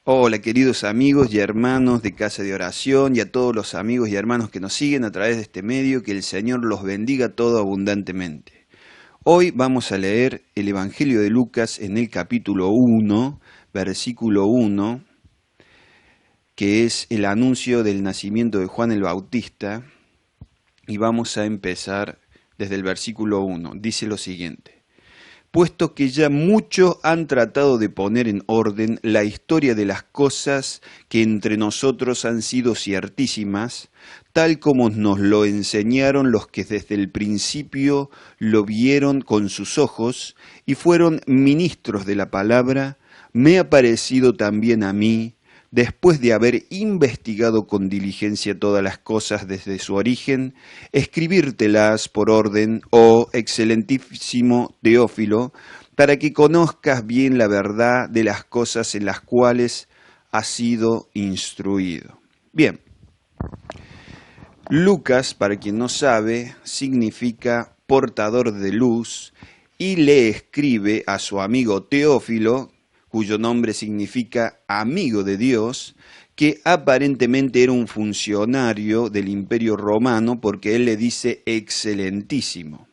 Hola queridos amigos y hermanos de Casa de Oración y a todos los amigos y hermanos que nos siguen a través de este medio, que el Señor los bendiga todo abundantemente. Hoy vamos a leer el Evangelio de Lucas en el capítulo 1, versículo 1, que es el anuncio del nacimiento de Juan el Bautista, y vamos a empezar desde el versículo 1. Dice lo siguiente: puesto que ya muchos han tratado de poner en orden la historia de las cosas que entre nosotros han sido ciertísimas, tal como nos lo enseñaron los que desde el principio lo vieron con sus ojos y fueron ministros de la palabra, me ha parecido también a mí, después de haber investigado con diligencia todas las cosas desde su origen, escribírtelas por orden, oh excelentísimo Teófilo, para que conozcas bien la verdad de las cosas en las cuales has sido instruido. Bien, Lucas, para quien no sabe, significa portador de luz y le escribe a su amigo Teófilo, cuyo nombre significa amigo de Dios, que aparentemente era un funcionario del Imperio Romano, porque él le dice excelentísimo,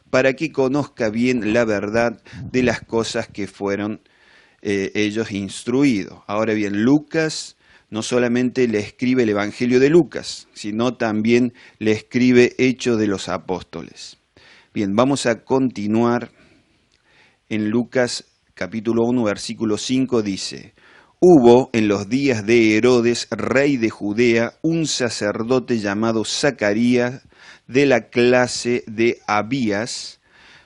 para que conozca bien la verdad de las cosas que fueron ellos instruidos. Ahora bien, Lucas no solamente le escribe el Evangelio de Lucas, sino también le escribe Hechos de los Apóstoles. Bien, vamos a continuar en Lucas capítulo 1, versículo 5, dice: hubo en los días de Herodes, rey de Judea, un sacerdote llamado Zacarías, de la clase de Abías.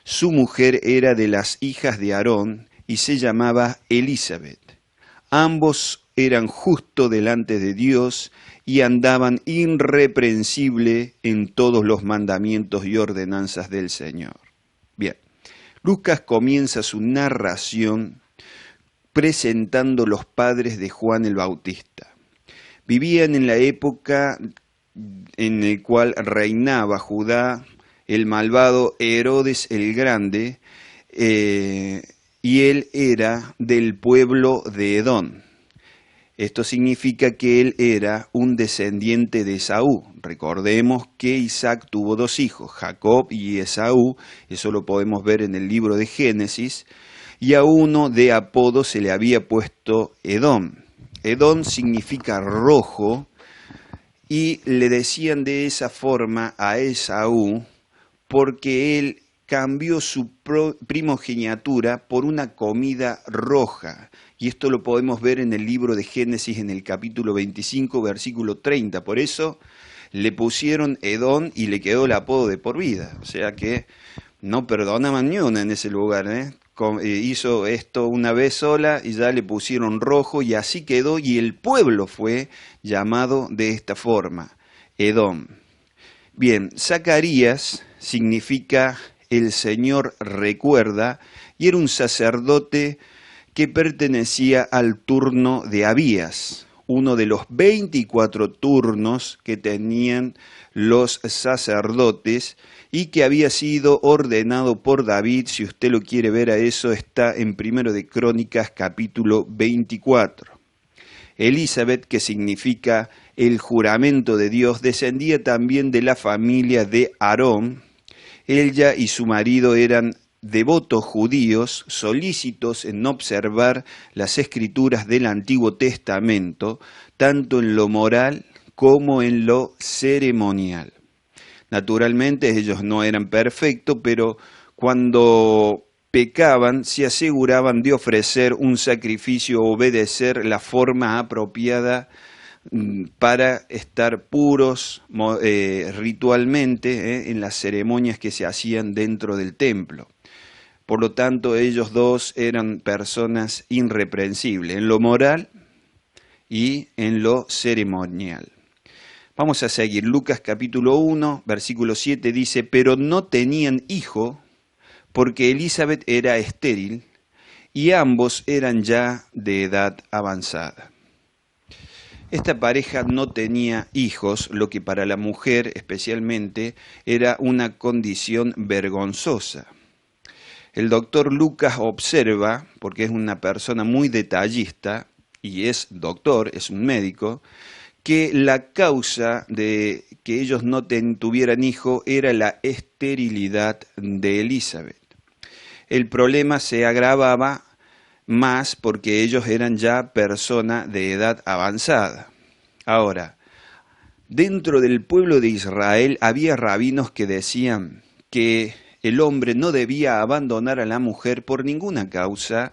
Su mujer era de las hijas de Aarón y se llamaba Elisabet. Ambos eran justos delante de Dios y andaban irreprensible en todos los mandamientos y ordenanzas del Señor. Bien, Lucas comienza su narración presentando los padres de Juan el Bautista. Vivían en la época en la cual reinaba Judá el malvado Herodes el Grande, y él era del pueblo de Edom. Esto significa que él era un descendiente de Esaú. Recordemos que Isaac tuvo dos hijos, Jacob y Esaú, eso lo podemos ver en el libro de Génesis, y a uno de apodo se le había puesto Edom. Edom significa rojo, y le decían de esa forma a Esaú porque él cambió su primogenitura por una comida roja. Y esto lo podemos ver en el libro de Génesis, en el capítulo 25, versículo 30. Por eso le pusieron Edom y le quedó el apodo de por vida. O sea que no perdonaban ni una en ese lugar, hizo esto una vez sola y ya le pusieron rojo y así quedó, y el pueblo fue llamado de esta forma, Edom. Bien, Zacarías significa el Señor recuerda, y era un sacerdote que pertenecía al turno de Abías, uno de los 24 turnos que tenían los sacerdotes y que había sido ordenado por David. Si usted lo quiere ver a eso, está en 1 de Crónicas capítulo 24. Elisabet, que significa el juramento de Dios, descendía también de la familia de Aarón. Ella y su marido eran devotos judíos, solícitos en observar las escrituras del Antiguo Testamento, tanto en lo moral como en lo ceremonial. Naturalmente ellos no eran perfectos, pero cuando pecaban se aseguraban de ofrecer un sacrificio o obedecer la forma apropiada para estar puros ritualmente en las ceremonias que se hacían dentro del templo. Por lo tanto, ellos dos eran personas irreprensibles en lo moral y en lo ceremonial. Vamos a seguir. Lucas capítulo 1, versículo 7 dice: pero no tenían hijo porque Elisabet era estéril y ambos eran ya de edad avanzada. Esta pareja no tenía hijos, lo que para la mujer especialmente era una condición vergonzosa. El doctor Lucas observa, porque es una persona muy detallista, y es doctor, es un médico, que la causa de que ellos no tuvieran hijo era la esterilidad de Elizabeth. El problema se agravaba más porque ellos eran ya personas de edad avanzada. Ahora, dentro del pueblo de Israel había rabinos que decían que el hombre no debía abandonar a la mujer por ninguna causa,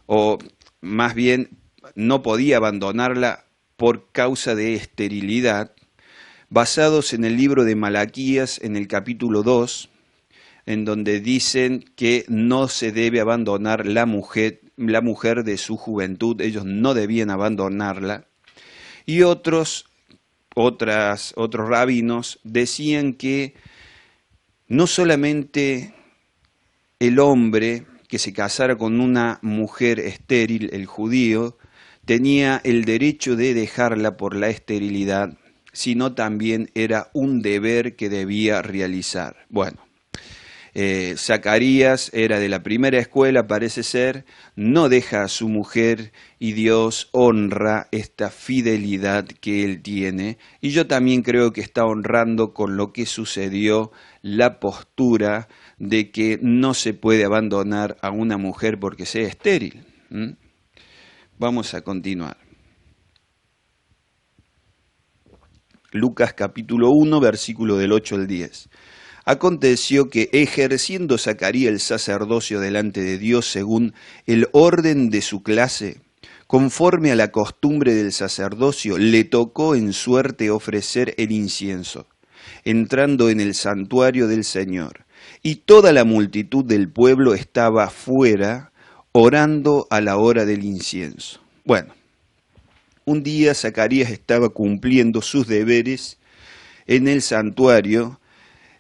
o más bien no podía abandonarla por causa de esterilidad, basados en el libro de Malaquías en el capítulo 2, en donde dicen que no se debe abandonar la mujer de su juventud, ellos no debían abandonarla. Y otros rabinos decían que no solamente el hombre que se casara con una mujer estéril, el judío, tenía el derecho de dejarla por la esterilidad, sino también era un deber que debía realizar. Bueno, Zacarías era de la primera escuela, parece ser, no deja a su mujer y Dios honra esta fidelidad que él tiene. Y yo también creo que está honrando con lo que sucedió la postura de que no se puede abandonar a una mujer porque sea estéril. Vamos a continuar. Lucas capítulo 1, versículo del 8 al 10. Aconteció que, ejerciendo Zacarías el sacerdocio delante de Dios según el orden de su clase, conforme a la costumbre del sacerdocio, le tocó en suerte ofrecer el incienso, entrando en el santuario del Señor. Y toda la multitud del pueblo estaba fuera, orando a la hora del incienso. Bueno, un día Zacarías estaba cumpliendo sus deberes en el santuario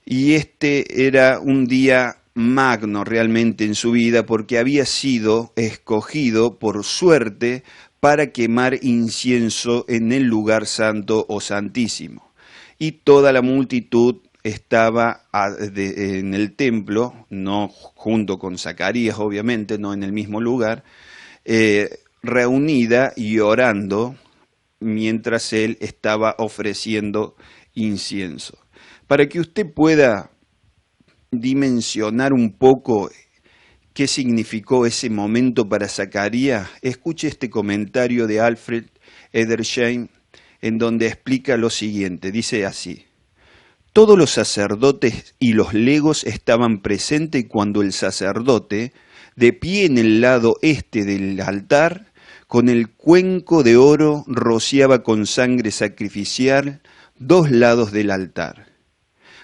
y este era un día magno realmente en su vida porque había sido escogido por suerte para quemar incienso en el lugar santo o santísimo. Y toda la multitud estaba en el templo, no junto con Zacarías obviamente, no en el mismo lugar, reunida y orando mientras él estaba ofreciendo incienso. Para que usted pueda dimensionar un poco qué significó ese momento para Zacarías, escuche este comentario de Alfred Edersheim en donde explica lo siguiente, dice así: todos los sacerdotes y los legos estaban presentes cuando el sacerdote, de pie en el lado este del altar, con el cuenco de oro rociaba con sangre sacrificial 2 lados del altar,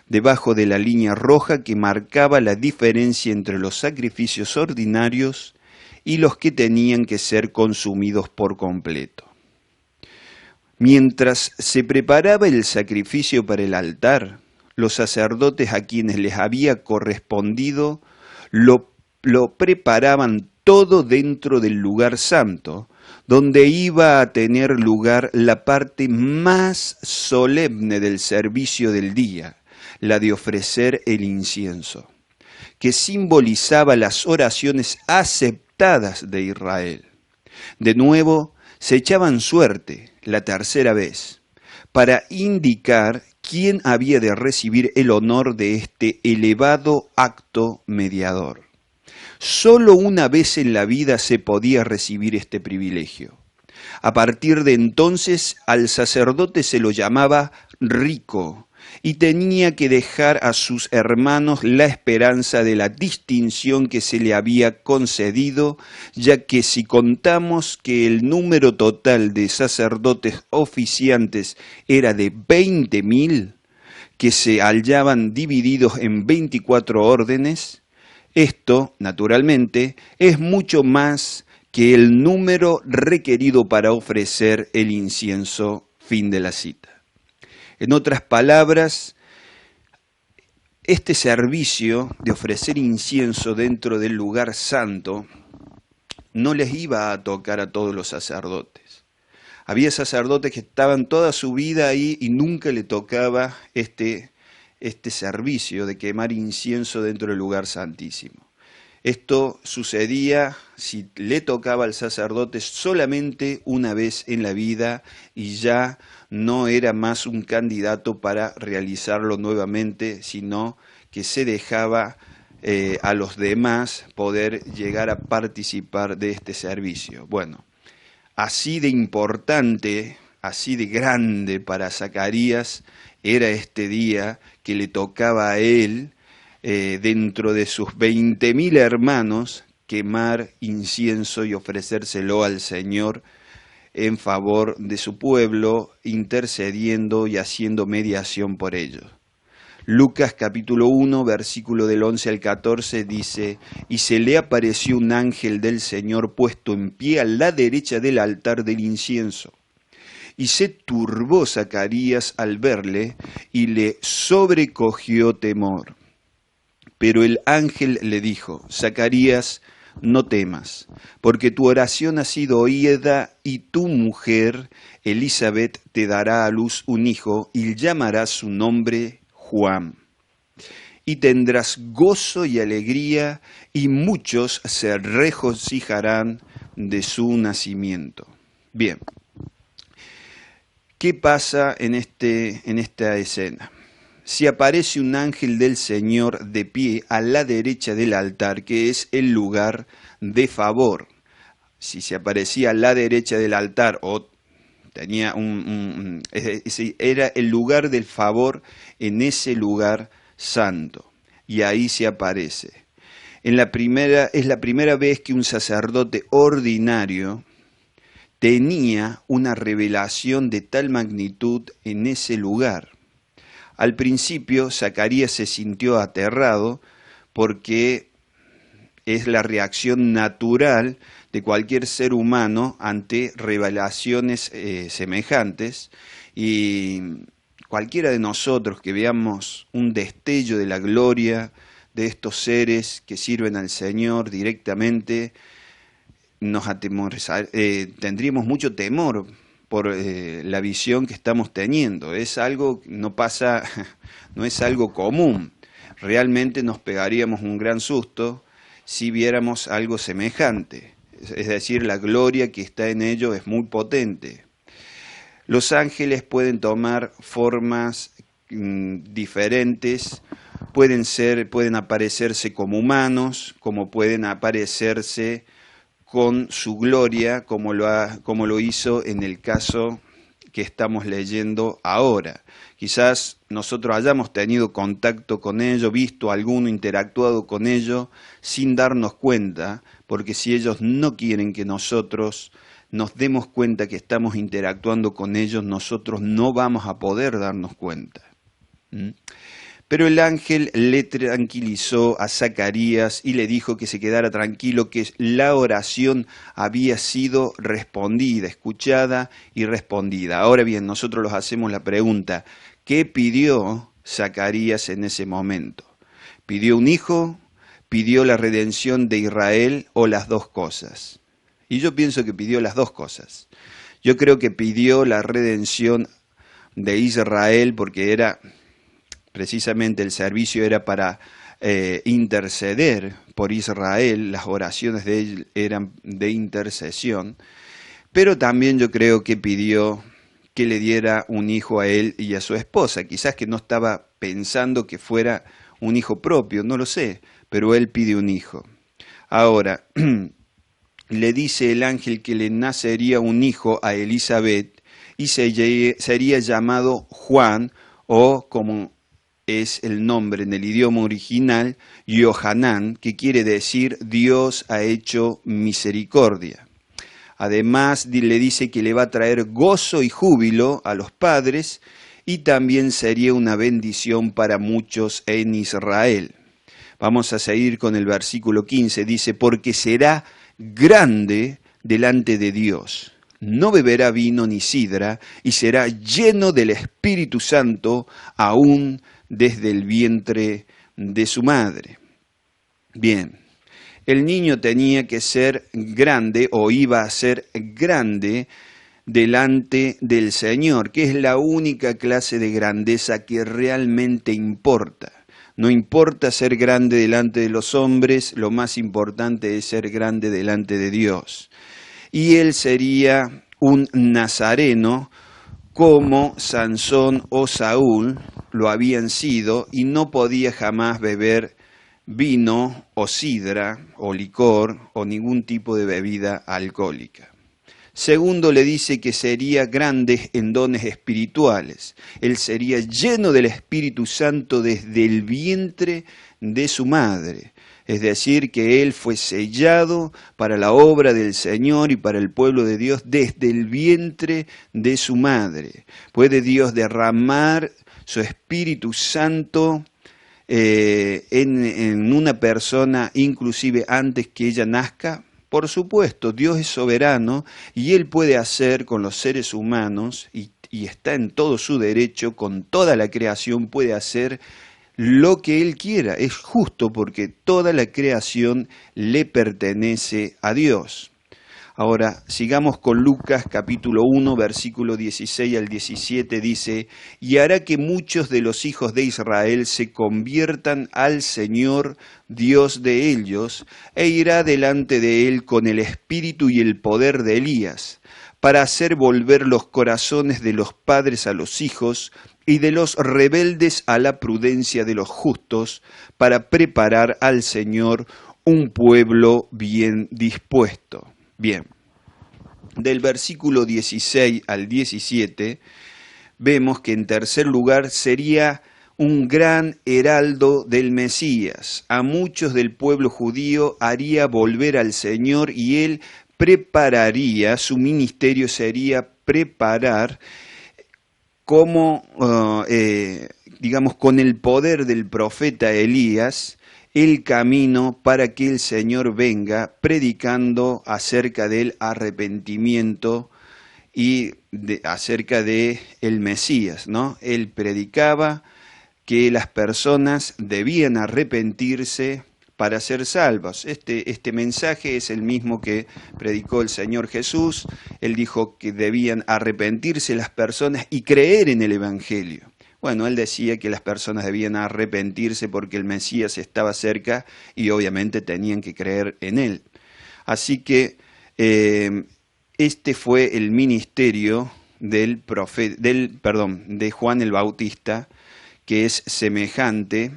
debajo de la línea roja que marcaba la diferencia entre los sacrificios ordinarios y los que tenían que ser consumidos por completo. Mientras se preparaba el sacrificio para el altar, los sacerdotes a quienes les había correspondido lo preparaban todo dentro del lugar santo, donde iba a tener lugar la parte más solemne del servicio del día, la de ofrecer el incienso, que simbolizaba las oraciones aceptadas de Israel. De nuevo, se echaban suerte, la tercera vez, para indicar quién había de recibir el honor de este elevado acto mediador. Solo una vez en la vida se podía recibir este privilegio. A partir de entonces al sacerdote se lo llamaba rico y tenía que dejar a sus hermanos la esperanza de la distinción que se le había concedido, ya que si contamos que el número total de sacerdotes oficiantes era de 20.000, que se hallaban divididos en 24 órdenes, esto, naturalmente, es mucho más que el número requerido para ofrecer el incienso. Fin de la cita. En otras palabras, este servicio de ofrecer incienso dentro del lugar santo no les iba a tocar a todos los sacerdotes. Había sacerdotes que estaban toda su vida ahí y nunca le tocaba este servicio de quemar incienso dentro del lugar santísimo. Esto sucedía, si le tocaba al sacerdote, solamente una vez en la vida y ya no era más un candidato para realizarlo nuevamente, sino que se dejaba a los demás poder llegar a participar de este servicio. Bueno, así de importante, así de grande para Zacarías era este día que le tocaba a él, dentro de sus 20.000 hermanos, quemar incienso y ofrecérselo al Señor en favor de su pueblo, intercediendo y haciendo mediación por ellos. Lucas capítulo 1, versículo del 11 al 14 dice: y se le apareció un ángel del Señor puesto en pie a la derecha del altar del incienso. Y se turbó Zacarías al verle, y le sobrecogió temor. Pero el ángel le dijo: Zacarías, no temas, porque tu oración ha sido oída, y tu mujer, Elisabet, te dará a luz un hijo, y llamarás su nombre Juan. Y tendrás gozo y alegría, y muchos se regocijarán de su nacimiento. Bien, ¿qué pasa en esta escena? Si aparece un ángel del Señor de pie a la derecha del altar, que es el lugar de favor. Si se aparecía a la derecha del altar o tenía era el lugar del favor en ese lugar santo. Y ahí se aparece. Es la primera vez que un sacerdote ordinario tenía una revelación de tal magnitud en ese lugar. Al principio, Zacarías se sintió aterrado porque es la reacción natural de cualquier ser humano ante revelaciones semejantes, y cualquiera de nosotros que veamos un destello de la gloria de estos seres que sirven al Señor directamente, tendríamos mucho temor por la visión que estamos teniendo. Es algo, no es algo común. Realmente nos pegaríamos un gran susto si viéramos algo semejante. Es decir, la gloria que está en ello es muy potente. Los ángeles pueden tomar formas diferentes, pueden aparecerse como humanos, como pueden aparecerse con su gloria, como lo hizo en el caso que estamos leyendo ahora. Quizás nosotros hayamos tenido contacto con ello, visto a alguno, interactuado con ello, sin darnos cuenta, porque si ellos no quieren que nosotros nos demos cuenta que estamos interactuando con ellos, nosotros no vamos a poder darnos cuenta. Pero el ángel le tranquilizó a Zacarías y le dijo que se quedara tranquilo, que la oración había sido respondida, escuchada y respondida. Ahora bien, nosotros nos hacemos la pregunta: ¿qué pidió Zacarías en ese momento? ¿Pidió un hijo? ¿Pidió la redención de Israel? ¿O las dos cosas? Y yo pienso que pidió las dos cosas. Yo creo que pidió la redención de Israel porque precisamente el servicio era para interceder por Israel, las oraciones de él eran de intercesión, pero también yo creo que pidió que le diera un hijo a él y a su esposa, quizás que no estaba pensando que fuera un hijo propio, no lo sé, pero él pide un hijo. Ahora, le dice el ángel que le nacería un hijo a Elisabet y sería llamado Juan, o como es el nombre en el idioma original, Yohanan, que quiere decir Dios ha hecho misericordia. Además le dice que le va a traer gozo y júbilo a los padres y también sería una bendición para muchos en Israel. Vamos a seguir con el versículo 15, dice: porque será grande delante de Dios. No beberá vino ni sidra, y será lleno del Espíritu Santo aún desde el vientre de su madre. Bien, el niño tenía que ser grande, o iba a ser grande, delante del Señor, que es la única clase de grandeza que realmente importa. No importa ser grande delante de los hombres, lo más importante es ser grande delante de Dios. Y él sería un nazareno como Sansón o Saúl lo habían sido, y no podía jamás beber vino o sidra o licor o ningún tipo de bebida alcohólica. Segundo, le dice que sería grande en dones espirituales. Él sería lleno del Espíritu Santo desde el vientre de su madre. Es decir, que él fue sellado para la obra del Señor y para el pueblo de Dios desde el vientre de su madre. ¿Puede Dios derramar su Espíritu Santo en una persona inclusive antes que ella nazca? Por supuesto, Dios es soberano y Él puede hacer con los seres humanos, y está en todo su derecho, con toda la creación puede hacer lo que Él quiera. Es justo porque toda la creación le pertenece a Dios. Ahora, sigamos con Lucas capítulo 1, versículo 16 al 17, dice: y hará que muchos de los hijos de Israel se conviertan al Señor Dios de ellos, e irá delante de él con el espíritu y el poder de Elías, para hacer volver los corazones de los padres a los hijos, y de los rebeldes a la prudencia de los justos, para preparar al Señor un pueblo bien dispuesto. Bien, del versículo 16 al 17, vemos que en tercer lugar sería un gran heraldo del Mesías. A muchos del pueblo judío haría volver al Señor, y él prepararía, su ministerio sería preparar como, digamos, con el poder del profeta Elías, el camino para que el Señor venga, predicando acerca del arrepentimiento y acerca de el Mesías, ¿no? Él predicaba que las personas debían arrepentirse para ser salvos. Este mensaje es el mismo que predicó el Señor Jesús. Él dijo que debían arrepentirse las personas y creer en el Evangelio. Bueno, él decía que las personas debían arrepentirse porque el Mesías estaba cerca y obviamente tenían que creer en él. Así que este fue el ministerio de Juan el Bautista, que es semejante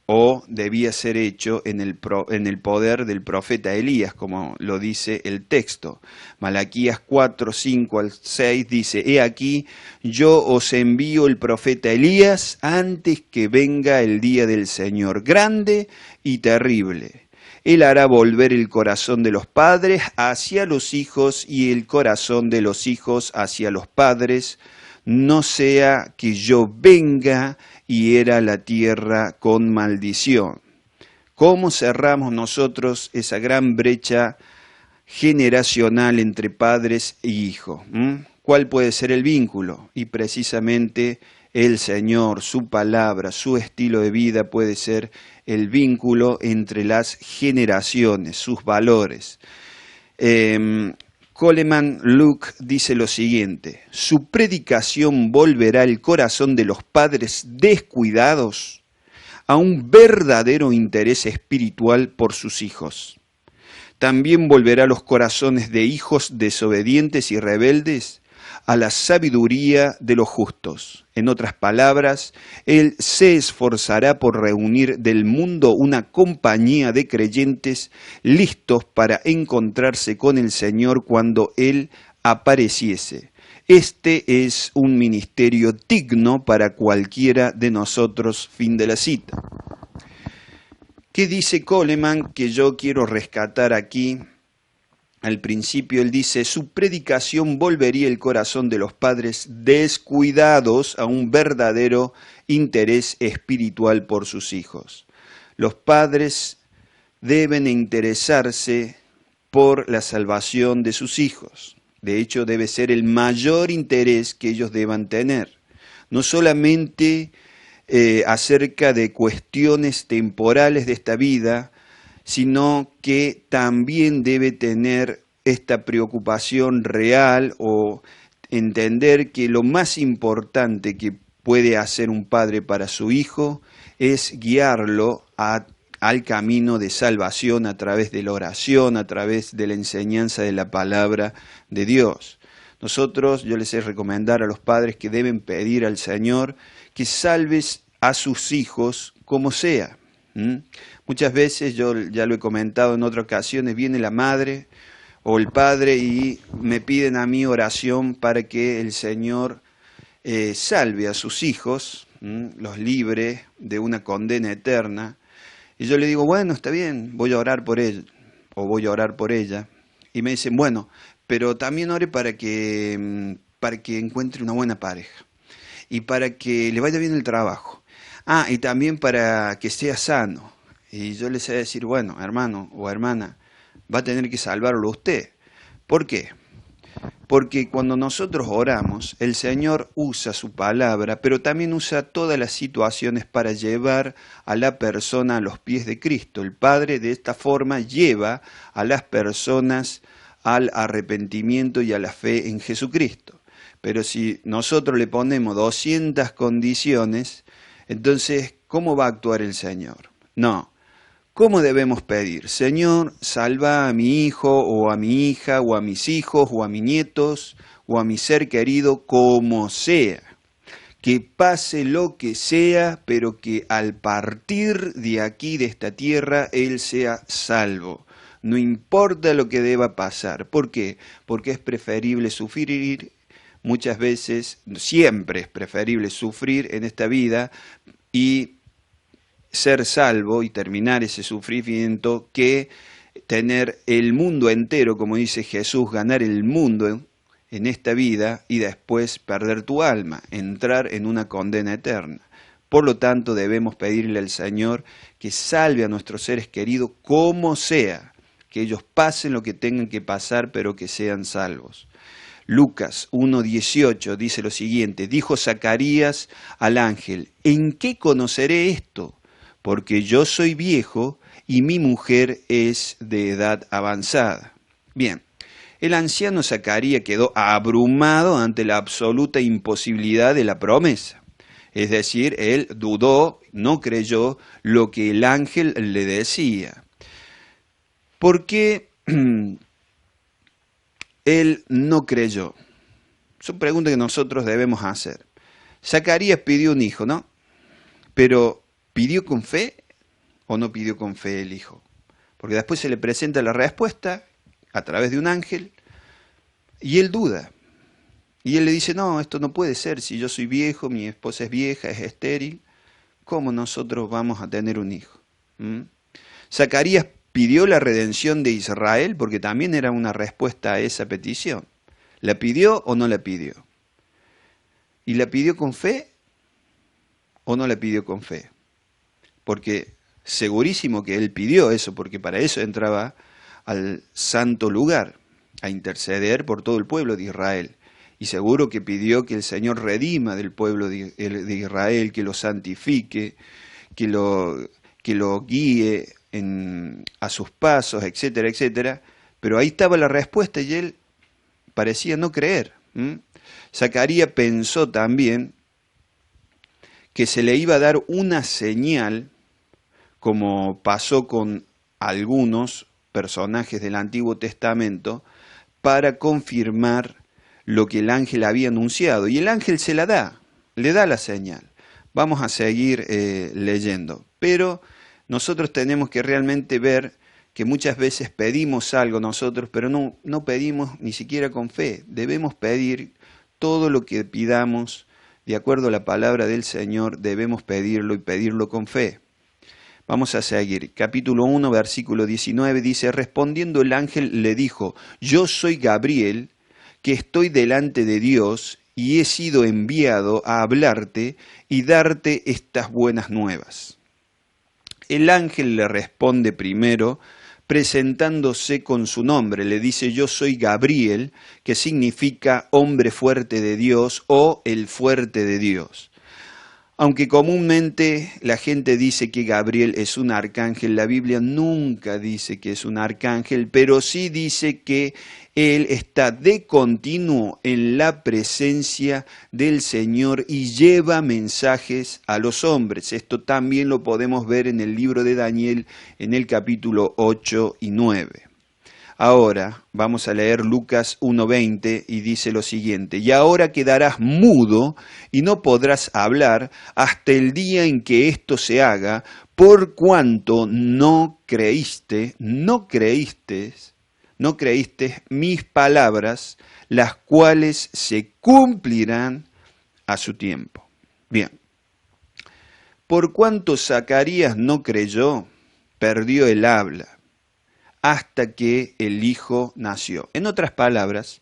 o debía ser hecho en el poder del profeta Elías, como lo dice el texto. Malaquías 4, 5 al 6 dice: he aquí, yo os envío el profeta Elías antes que venga el día del Señor, grande y terrible. Él hará volver el corazón de los padres hacia los hijos y el corazón de los hijos hacia los padres, no sea que yo venga y hiera la tierra con maldición. ¿Cómo cerramos nosotros esa gran brecha generacional entre padres e hijos? ¿Cuál puede ser el vínculo? Y precisamente el Señor, su palabra, su estilo de vida puede ser el vínculo entre las generaciones, sus valores. Coleman Luke dice lo siguiente: su predicación volverá el corazón de los padres descuidados a un verdadero interés espiritual por sus hijos. También volverá los corazones de hijos desobedientes y rebeldes a la sabiduría de los justos. En otras palabras, Él se esforzará por reunir del mundo una compañía de creyentes listos para encontrarse con el Señor cuando Él apareciese. Este es un ministerio digno para cualquiera de nosotros. Fin de la cita. ¿Qué dice Coleman que yo quiero rescatar aquí? Al principio él dice: su predicación volvería el corazón de los padres descuidados a un verdadero interés espiritual por sus hijos. Los padres deben interesarse por la salvación de sus hijos. De hecho, debe ser el mayor interés que ellos deban tener. No solamente acerca de cuestiones temporales de esta vida, sino que también debe tener esta preocupación real, o entender que lo más importante que puede hacer un padre para su hijo es guiarlo al camino de salvación a través de la oración, a través de la enseñanza de la palabra de Dios. Nosotros, yo les he recomendar a los padres que deben pedir al Señor que salves a sus hijos como sea. Muchas veces, yo ya lo he comentado en otras ocasiones, viene la madre o el padre y me piden a mí oración para que el Señor salve a sus hijos, los libre de una condena eterna. Y yo le digo, bueno, está bien, voy a orar por él o voy a orar por ella. Y me dicen, bueno, pero también ore para que encuentre una buena pareja y para que le vaya bien el trabajo. Y también para que sea sano. Y yo les he de decir, bueno, hermano o hermana, va a tener que salvarlo usted. ¿Por qué? Porque cuando nosotros oramos, el Señor usa su palabra, pero también usa todas las situaciones para llevar a la persona a los pies de Cristo. El Padre de esta forma lleva a las personas al arrepentimiento y a la fe en Jesucristo. Pero si nosotros le ponemos 200 condiciones, entonces, ¿cómo va a actuar el Señor? No. ¿Cómo debemos pedir? Señor, salva a mi hijo o a mi hija o a mis hijos o a mis nietos o a mi ser querido como sea. Que pase lo que sea, pero que al partir de aquí, de esta tierra, él sea salvo. No importa lo que deba pasar. ¿Por qué? Porque es preferible sufrir, muchas veces, siempre es preferible sufrir en esta vida y ser salvo y terminar ese sufrimiento que tener el mundo entero, como dice Jesús, ganar el mundo en esta vida y después perder tu alma, entrar en una condena eterna. Por lo tanto, debemos pedirle al Señor que salve a nuestros seres queridos como sea, que ellos pasen lo que tengan que pasar, pero que sean salvos. Lucas 1:18 dice lo siguiente, dijo Zacarías al ángel, ¿en qué conoceré esto? Porque yo soy viejo y mi mujer es de edad avanzada. Bien, el anciano Zacarías quedó abrumado ante la absoluta imposibilidad de la promesa. Es decir, él dudó, no creyó lo que el ángel le decía. ¿Por qué él no creyó? Son preguntas que nosotros debemos hacer. Zacarías pidió un hijo, ¿no? Pero ¿pidió con fe o no pidió con fe el hijo? Porque después se le presenta la respuesta a través de un ángel y él duda. Y él le dice, no, esto no puede ser, si yo soy viejo, mi esposa es vieja, es estéril, ¿cómo nosotros vamos a tener un hijo? Zacarías pidió la redención de Israel porque también era una respuesta a esa petición. ¿La pidió o no la pidió? ¿Y la pidió con fe o no la pidió con fe? Porque segurísimo que él pidió eso, porque para eso entraba al santo lugar, a interceder por todo el pueblo de Israel. Y seguro que pidió que el Señor redima del pueblo de Israel, que lo santifique, que lo guíe a sus pasos, etcétera, etcétera. Pero ahí estaba la respuesta y él parecía no creer. Zacarías pensó también que se le iba a dar una señal, como pasó con algunos personajes del Antiguo Testamento, para confirmar lo que el ángel había anunciado. Y el ángel se la da, le da la señal. Vamos a seguir leyendo. Pero nosotros tenemos que realmente ver que muchas veces pedimos algo nosotros, pero no pedimos ni siquiera con fe. Debemos pedir todo lo que pidamos, de acuerdo a la palabra del Señor, debemos pedirlo y pedirlo con fe. Vamos a seguir. Capítulo 1, versículo 19 dice, respondiendo el ángel le dijo, yo soy Gabriel, que estoy delante de Dios y he sido enviado a hablarte y darte estas buenas nuevas. El ángel le responde primero, presentándose con su nombre, le dice, yo soy Gabriel, que significa hombre fuerte de Dios o el fuerte de Dios. Aunque comúnmente la gente dice que Gabriel es un arcángel, la Biblia nunca dice que es un arcángel, pero sí dice que él está de continuo en la presencia del Señor y lleva mensajes a los hombres. Esto también lo podemos ver en el libro de Daniel, en el capítulo 8 y 9. Ahora vamos a leer Lucas 1:20 y dice lo siguiente: y ahora quedarás mudo y no podrás hablar hasta el día en que esto se haga, por cuanto no creíste mis palabras, las cuales se cumplirán a su tiempo. Bien, por cuanto Zacarías no creyó, perdió el habla hasta que el hijo nació. En otras palabras,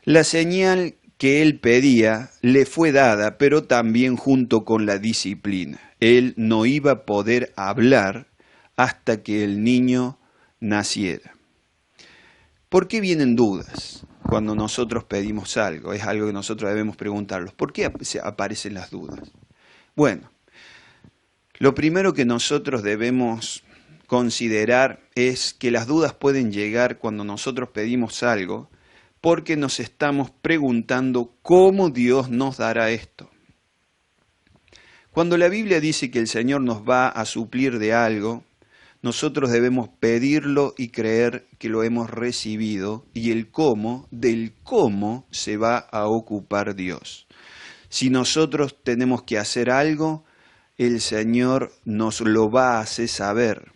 la señal que él pedía le fue dada, pero también junto con la disciplina. Él no iba a poder hablar hasta que el niño naciera. ¿Por qué vienen dudas cuando nosotros pedimos algo? Es algo que nosotros debemos preguntarnos. ¿Por qué aparecen las dudas? Bueno, lo primero que nosotros debemos considerar es que las dudas pueden llegar cuando nosotros pedimos algo porque nos estamos preguntando cómo Dios nos dará esto. Cuando la Biblia dice que el Señor nos va a suplir de algo, nosotros debemos pedirlo y creer que lo hemos recibido y del cómo se va a ocupar Dios. Si nosotros tenemos que hacer algo, el Señor nos lo va a hacer saber.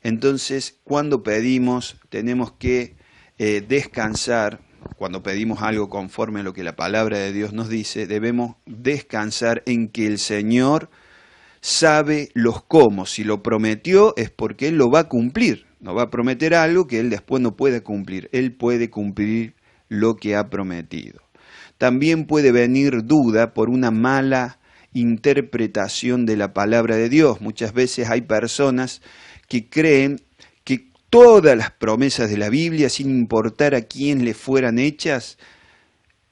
Entonces, cuando pedimos, tenemos que descansar. Cuando pedimos algo conforme a lo que la palabra de Dios nos dice, debemos descansar en que el Señor sabe los cómo. Si lo prometió es porque Él lo va a cumplir. No va a prometer algo que Él después no puede cumplir. Él puede cumplir lo que ha prometido. También puede venir duda por una mala interpretación de la palabra de Dios. Muchas veces hay personas que creen que todas las promesas de la Biblia, sin importar a quién le fueran hechas,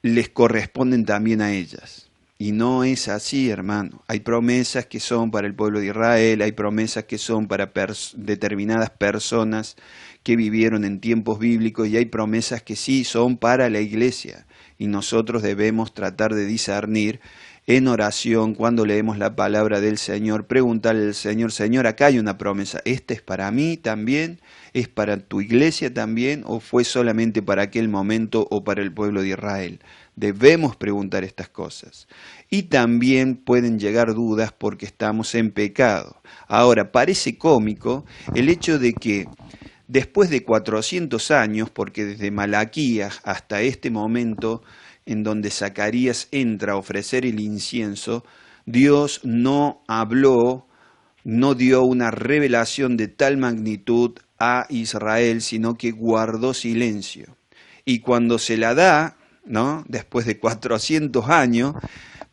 les corresponden también a ellas. Y no es así, hermano. Hay promesas que son para el pueblo de Israel, hay promesas que son para determinadas personas que vivieron en tiempos bíblicos y hay promesas que sí son para la iglesia. Y nosotros debemos tratar de discernir en oración, cuando leemos la palabra del Señor, preguntarle al Señor: Señor, acá hay una promesa, ¿esta es para mí también? ¿Es para tu iglesia también? ¿O fue solamente para aquel momento o para el pueblo de Israel? Debemos preguntar estas cosas. Y también pueden llegar dudas porque estamos en pecado. Ahora, parece cómico el hecho de que después de 400 años, porque desde Malaquías hasta este momento en donde Zacarías entra a ofrecer el incienso, Dios no habló, no dio una revelación de tal magnitud a Israel, sino que guardó silencio. Y cuando se la da, ¿no?, después de 400 años,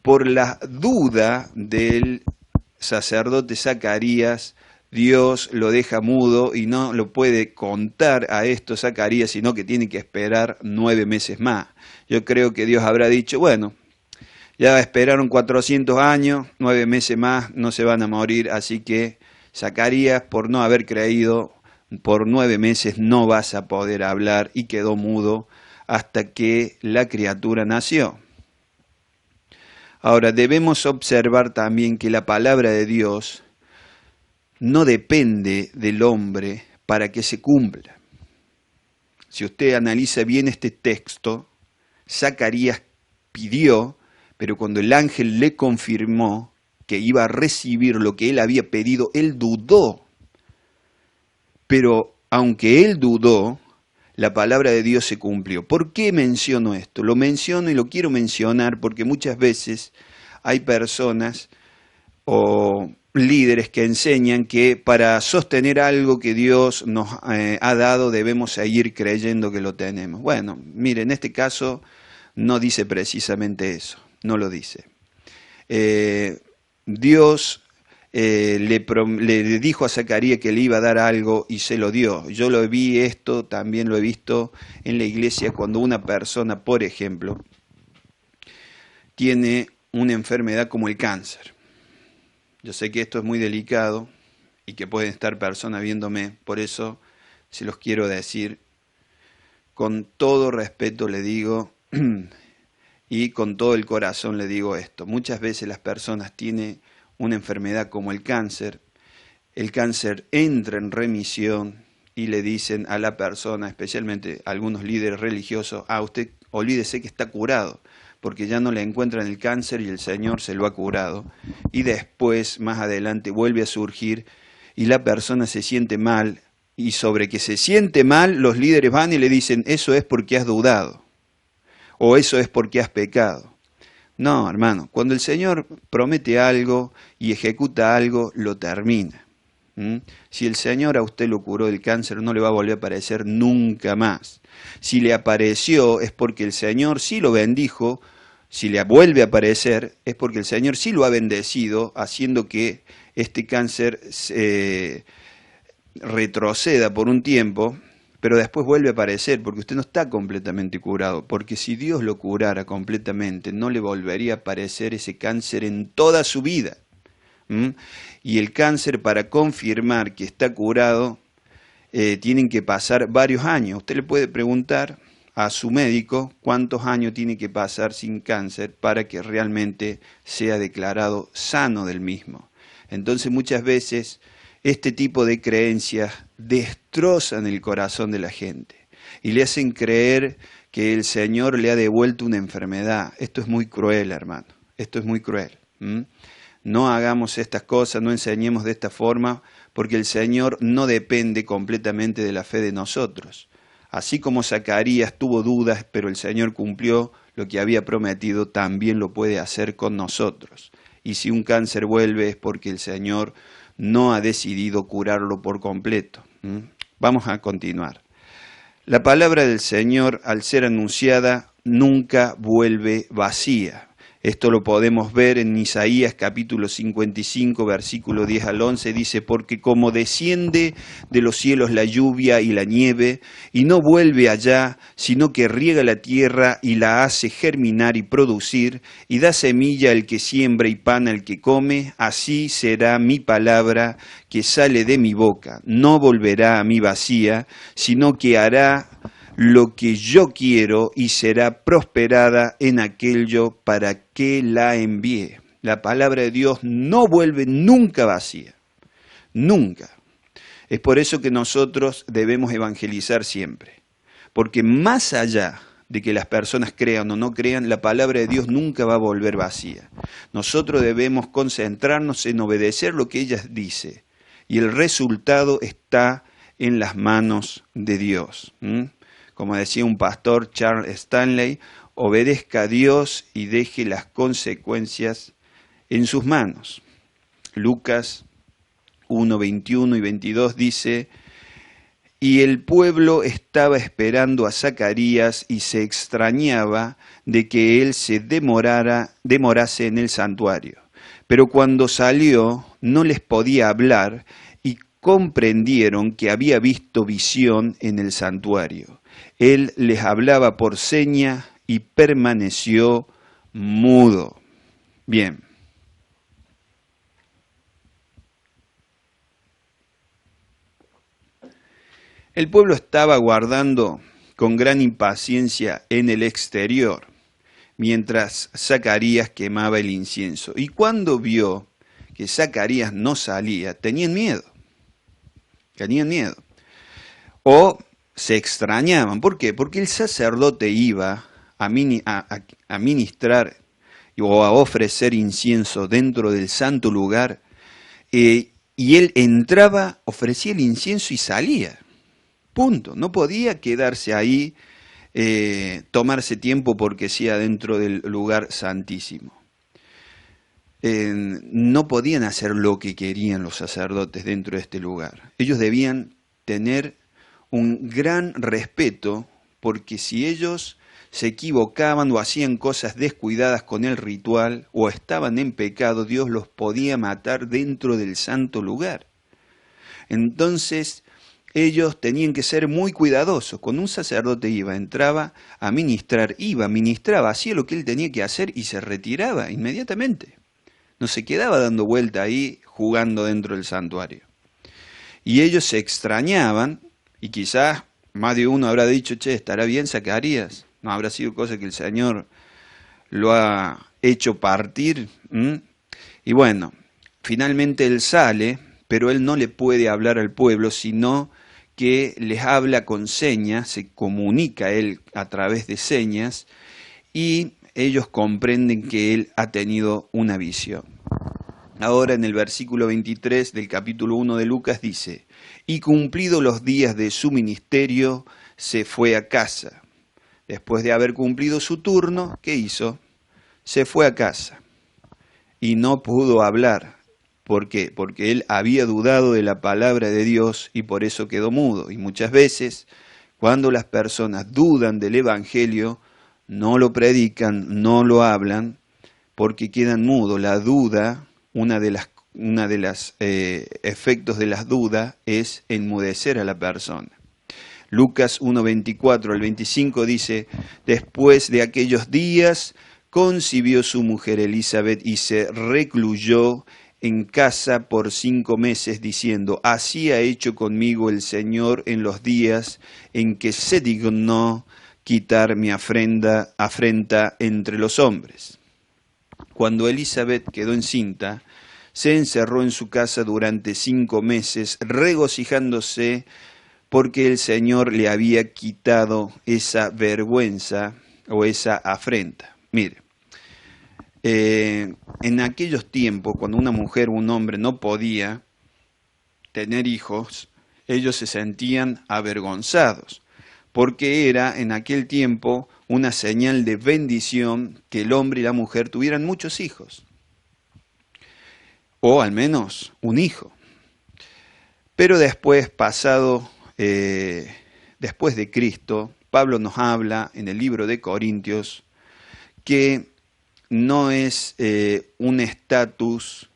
por la duda del sacerdote Zacarías, Dios lo deja mudo y no lo puede contar a esto Zacarías, sino que tiene que esperar 9 meses más. Yo creo que Dios habrá dicho: bueno, ya esperaron 400 años, 9 meses más, no se van a morir, así que Zacarías, por no haber creído, por 9 meses no vas a poder hablar, y quedó mudo hasta que la criatura nació. Ahora, debemos observar también que la palabra de Dios no depende del hombre para que se cumpla. Si usted analiza bien este texto, Zacarías pidió, pero cuando el ángel le confirmó que iba a recibir lo que él había pedido, él dudó. Pero aunque él dudó, la palabra de Dios se cumplió. ¿Por qué menciono esto? Lo menciono y lo quiero mencionar porque muchas veces hay personas o líderes que enseñan que para sostener algo que Dios nos ha dado debemos seguir creyendo que lo tenemos. Bueno, mire, en este caso no dice precisamente eso, no lo dice. Dios le dijo a Zacarías que le iba a dar algo y se lo dio. Yo lo vi esto, también lo he visto en la iglesia cuando una persona, por ejemplo, tiene una enfermedad como el cáncer. Yo sé que esto es muy delicado y que pueden estar personas viéndome, por eso se los quiero decir. Con todo respeto le digo y con todo el corazón le digo esto. Muchas veces las personas tienen una enfermedad como el cáncer entra en remisión y le dicen a la persona, especialmente algunos líderes religiosos, usted olvídese que está curado, porque ya no le encuentran el cáncer y el Señor se lo ha curado. Y después, más adelante, vuelve a surgir y la persona se siente mal, y sobre que se siente mal, los líderes van y le dicen, eso es porque has dudado, o eso es porque has pecado. No, hermano, cuando el Señor promete algo y ejecuta algo, lo termina. Si el Señor a usted lo curó del cáncer, no le va a volver a aparecer nunca más. Si le apareció, es porque el Señor sí lo bendijo. Si le vuelve a aparecer, es porque el Señor sí lo ha bendecido, haciendo que este cáncer retroceda por un tiempo, pero después vuelve a aparecer, porque usted no está completamente curado. Porque si Dios lo curara completamente, no le volvería a aparecer ese cáncer en toda su vida. Y el cáncer, para confirmar que está curado, tienen que pasar varios años. Usted le puede preguntar a su médico cuántos años tiene que pasar sin cáncer para que realmente sea declarado sano del mismo. Entonces muchas veces este tipo de creencias destrozan el corazón de la gente y le hacen creer que el Señor le ha devuelto una enfermedad. Esto es muy cruel, hermano. Esto es muy cruel. No hagamos estas cosas, no enseñemos de esta forma, porque el Señor no depende completamente de la fe de nosotros. Así como Zacarías tuvo dudas, pero el Señor cumplió lo que había prometido, también lo puede hacer con nosotros. Y si un cáncer vuelve es porque el Señor no ha decidido curarlo por completo. Vamos a continuar. La palabra del Señor, al ser anunciada, nunca vuelve vacía. Esto lo podemos ver en Isaías capítulo 55, versículo 10 al 11, dice, porque como desciende de los cielos la lluvia y la nieve, y no vuelve allá, sino que riega la tierra y la hace germinar y producir, y da semilla al que siembra y pan al que come, así será mi palabra que sale de mi boca. No volverá a mí vacía, sino que hará lo que yo quiero y será prosperada en aquello para que la envíe. La palabra de Dios no vuelve nunca vacía, nunca. Es por eso que nosotros debemos evangelizar siempre, porque más allá de que las personas crean o no crean, la palabra de Dios nunca va a volver vacía. Nosotros debemos concentrarnos en obedecer lo que ella dice, y el resultado está en las manos de Dios. Como decía un pastor, Charles Stanley, obedezca a Dios y deje las consecuencias en sus manos. Lucas 1, 21 y 22 dice, y el pueblo estaba esperando a Zacarías y se extrañaba de que él se demorase en el santuario. Pero cuando salió no les podía hablar y comprendieron que había visto visión en el santuario. Él les hablaba por seña y permaneció mudo. Bien. El pueblo estaba aguardando con gran impaciencia en el exterior, mientras Zacarías quemaba el incienso. Y cuando vio que Zacarías no salía, tenían miedo. O se extrañaban. ¿Por qué? Porque el sacerdote iba a ministrar o a ofrecer incienso dentro del santo lugar, y él entraba, ofrecía el incienso y salía. Punto. No podía quedarse ahí, tomarse tiempo porque sea dentro del lugar santísimo. No podían hacer lo que querían los sacerdotes dentro de este lugar. Ellos debían tener un gran respeto, porque si ellos se equivocaban o hacían cosas descuidadas con el ritual o estaban en pecado, Dios los podía matar dentro del santo lugar. Entonces, ellos tenían que ser muy cuidadosos. Cuando un sacerdote entraba a ministrar, ministraba, hacía lo que él tenía que hacer y se retiraba inmediatamente. No se quedaba dando vuelta ahí jugando dentro del santuario. Y ellos se extrañaban, y quizás más de uno habrá dicho, che, ¿estará bien Zacarías? ¿No habrá sido cosa que el Señor lo ha hecho partir? Y bueno, finalmente él sale, pero él no le puede hablar al pueblo, sino que les habla con señas, se comunica él a través de señas, y ellos comprenden que él ha tenido una visión. Ahora en el versículo 23 del capítulo 1 de Lucas dice, y cumplidos los días de su ministerio, se fue a casa. Después de haber cumplido su turno, ¿qué hizo? Se fue a casa y no pudo hablar. ¿Por qué? Porque él había dudado de la palabra de Dios y por eso quedó mudo. Y muchas veces, cuando las personas dudan del Evangelio, no lo predican, no lo hablan, porque quedan mudos. La duda, una de las efectos de las dudas es enmudecer a la persona. Lucas 1:24 al 25 dice, después de aquellos días concibió su mujer Elizabeth y se recluyó en casa por 5 meses, diciendo, así ha hecho conmigo el Señor en los días en que se dignó quitar mi afrenta entre los hombres. Cuando Elizabeth quedó encinta, se encerró en su casa durante 5 meses, regocijándose porque el Señor le había quitado esa vergüenza o esa afrenta. Mire, en aquellos tiempos, cuando una mujer o un hombre no podía tener hijos, ellos se sentían avergonzados, porque era en aquel tiempo una señal de bendición que el hombre y la mujer tuvieran muchos hijos, o al menos un hijo. Pero después, después de Cristo, Pablo nos habla en el libro de Corintios que no es un estatus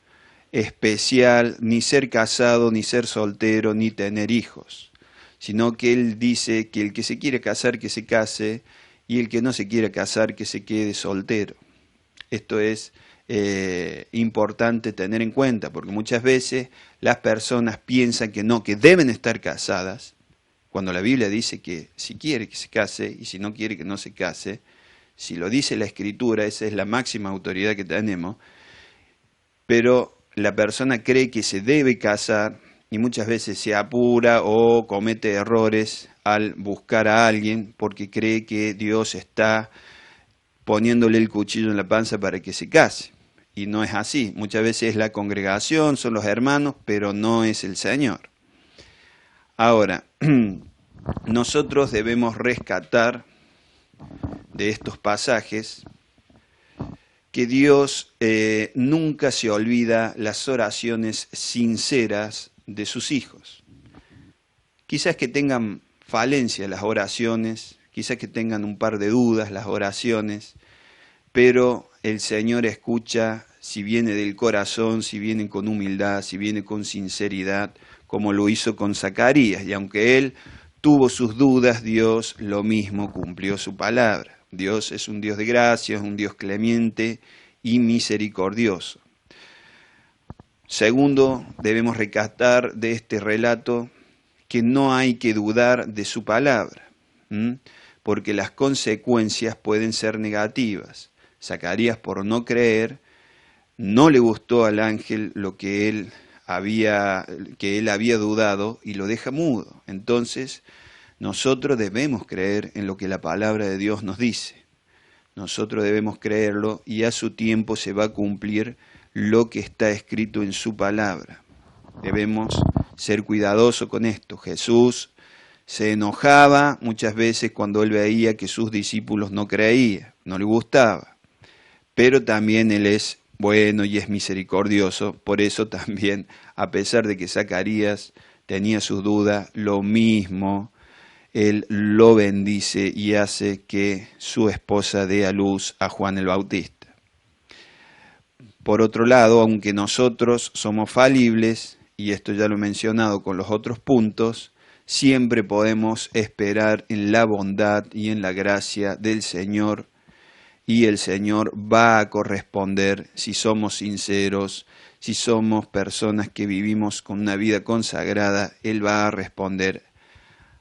especial ni ser casado, ni ser soltero, ni tener hijos, sino que él dice que el que se quiere casar, que se case, y el que no se quiere casar, que se quede soltero. Esto es importante tener en cuenta, porque muchas veces las personas piensan que no, que deben estar casadas, cuando la Biblia dice que si quiere que se case, y si no quiere que no se case. Si lo dice la Escritura, esa es la máxima autoridad que tenemos, pero la persona cree que se debe casar y muchas veces se apura o comete errores al buscar a alguien porque cree que Dios está poniéndole el cuchillo en la panza para que se case. Y no es así. Muchas veces es la congregación, son los hermanos, pero no es el Señor. Ahora, nosotros debemos rescatar de estos pasajes que Dios nunca se olvida las oraciones sinceras de sus hijos. Quizás que tengan falencia las oraciones, quizás que tengan un par de dudas las oraciones, pero el Señor escucha si viene del corazón, si viene con humildad, si viene con sinceridad, como lo hizo con Zacarías. Y aunque él tuvo sus dudas, Dios lo mismo cumplió su palabra. Dios es un Dios de gracia, es un Dios clemente y misericordioso. Segundo, debemos rescatar de este relato que no hay que dudar de su palabra, porque las consecuencias pueden ser negativas. Zacarías, por no creer, no le gustó al ángel lo que él había dudado y lo deja mudo. Entonces, nosotros debemos creer en lo que la palabra de Dios nos dice. Nosotros debemos creerlo y a su tiempo se va a cumplir lo que está escrito en su palabra. Debemos ser cuidadosos con esto. Jesús se enojaba muchas veces cuando él veía que sus discípulos no creían, no le gustaba. Pero también él es bueno y es misericordioso, por eso también, a pesar de que Zacarías tenía sus dudas, lo mismo él lo bendice y hace que su esposa dé a luz a Juan el Bautista. Por otro lado, aunque nosotros somos falibles, y esto ya lo he mencionado con los otros puntos, siempre podemos esperar en la bondad y en la gracia del Señor, y el Señor va a corresponder si somos sinceros, si somos personas que vivimos con una vida consagrada. Él va a responder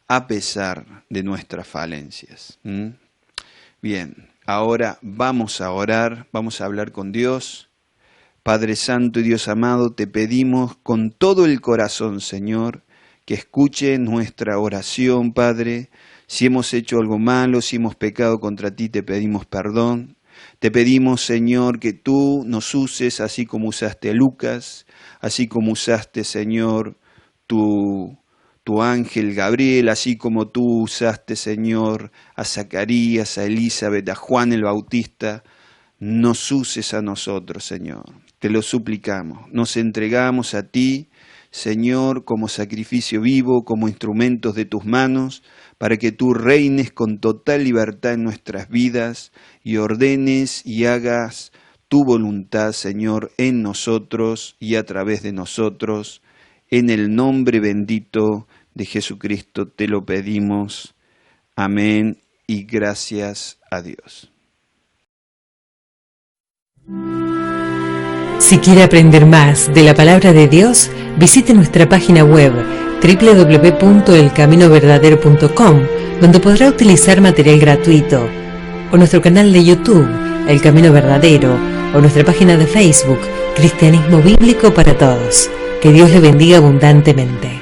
a pesar de nuestras falencias. Bien, ahora vamos a orar, vamos a hablar con Dios. Padre Santo y Dios amado, te pedimos con todo el corazón, Señor, que escuche nuestra oración, Padre. Si hemos hecho algo malo, si hemos pecado contra ti, te pedimos perdón. Te pedimos, Señor, que tú nos uses así como usaste a Lucas, así como usaste, Señor, tu ángel Gabriel, así como tú usaste, Señor, a Zacarías, a Elizabeth, a Juan el Bautista. Nos uses a nosotros, Señor. Te lo suplicamos. Nos entregamos a ti, Señor, como sacrificio vivo, como instrumentos de tus manos, para que tú reines con total libertad en nuestras vidas y ordenes y hagas tu voluntad, Señor, en nosotros y a través de nosotros. En el nombre bendito de Jesucristo te lo pedimos. Amén y gracias a Dios. Si quiere aprender más de la Palabra de Dios, visite nuestra página web www.elcaminoverdadero.com, donde podrá utilizar material gratuito, o nuestro canal de YouTube, El Camino Verdadero, o nuestra página de Facebook, Cristianismo Bíblico para Todos. Que Dios le bendiga abundantemente.